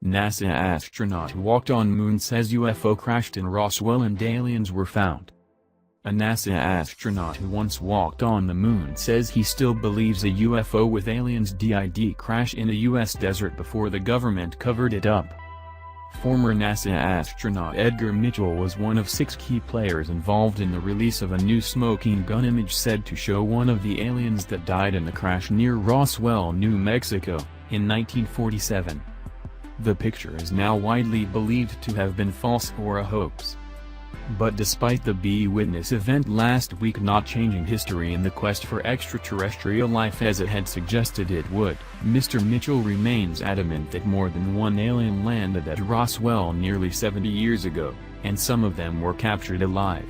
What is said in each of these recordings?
NASA astronaut who walked on Moon says UFO crashed in Roswell and aliens were found. A NASA astronaut who once walked on the Moon says he still believes a UFO with aliens did crash in a U.S. desert before the government covered it up. Former NASA astronaut Edgar Mitchell was one of 6 key players involved in the release of a new smoking gun image said to show one of the aliens that died in the crash near Roswell, New Mexico, in 1947. The picture is now widely believed to have been false or a hoax. But despite the B-Witness event last week not changing history in the quest for extraterrestrial life as it had suggested it would, Mr. Mitchell remains adamant that more than one alien landed at Roswell nearly 70 years ago, and some of them were captured alive.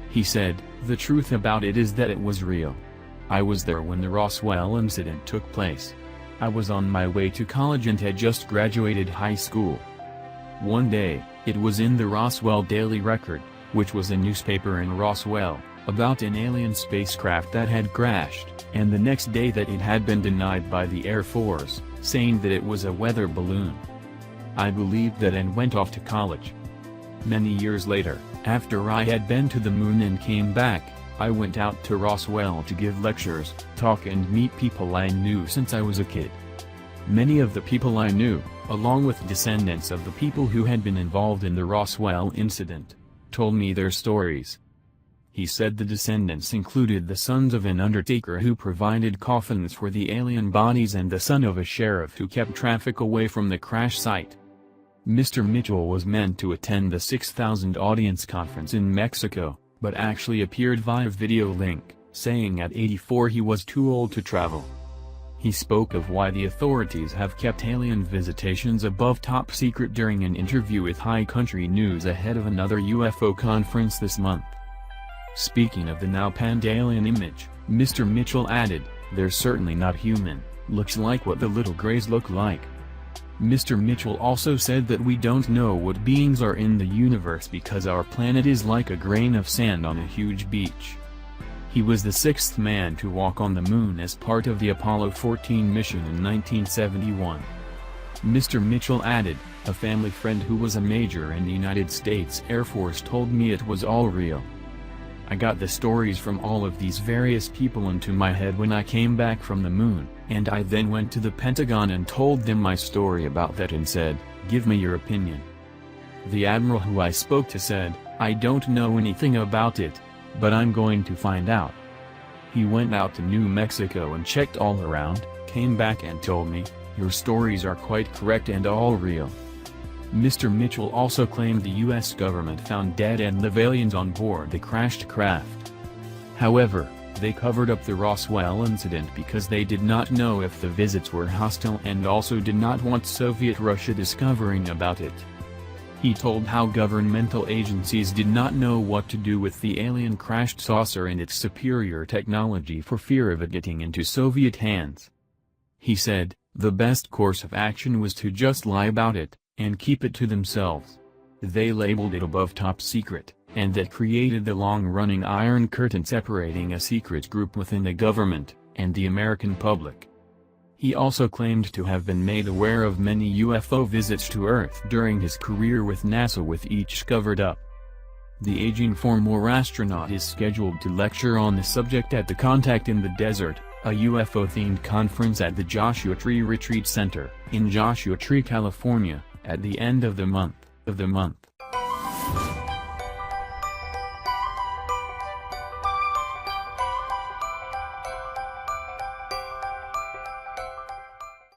He said, "The truth about it is that it was real. I was there when the Roswell incident took place. I was on my way to college and had just graduated high school. One day, it was in the Roswell Daily Record, which was a newspaper in Roswell, about an alien spacecraft that had crashed, and the next day that it had been denied by the Air Force, saying that it was a weather balloon. I believed that and went off to college. Many years later, after I had been to the Moon and came back, I went out to Roswell to give lectures, talk and meet people I knew since I was a kid. Many of the people I knew, along with descendants of the people who had been involved in the Roswell incident, told me their stories." He said the descendants included the sons of an undertaker who provided coffins for the alien bodies and the son of a sheriff who kept traffic away from the crash site. Mr. Mitchell was meant to attend the 6,000 audience conference in Mexico, but actually appeared via video link, saying at 84 he was too old to travel. He spoke of why the authorities have kept alien visitations above top secret during an interview with High Country News ahead of another UFO conference this month. Speaking of the now panned alien image, Mr. Mitchell added, "They're certainly not human, looks like what the little grays look like." Mr. Mitchell also said that we don't know what beings are in the universe because our planet is like a grain of sand on a huge beach. He was the 6th man to walk on the Moon as part of the Apollo 14 mission in 1971. Mr. Mitchell added, "A family friend who was a major in the United States Air Force told me it was all real. I got the stories from all of these various people into my head when I came back from the Moon, and I then went to the Pentagon and told them my story about that and said, 'Give me your opinion.' The admiral who I spoke to said, 'I don't know anything about it, but I'm going to find out.' He went out to New Mexico and checked all around, came back and told me, 'Your stories are quite correct and all real.'" Mr. Mitchell also claimed the U.S. government found dead and live aliens on board the crashed craft. However, they covered up the Roswell incident because they did not know if the visits were hostile and also did not want Soviet Russia discovering about it. He told how governmental agencies did not know what to do with the alien crashed saucer and its superior technology for fear of it getting into Soviet hands. He said, "The best course of action was to just lie about it, and keep it to themselves. They labeled it above top secret, and that created the long-running Iron Curtain separating a secret group within the government, and the American public." He also claimed to have been made aware of many UFO visits to Earth during his career with NASA, with each covered up. The aging former astronaut is scheduled to lecture on the subject at the Contact in the Desert, a UFO-themed conference at the Joshua Tree Retreat Center, in Joshua Tree, California, at the end of the month.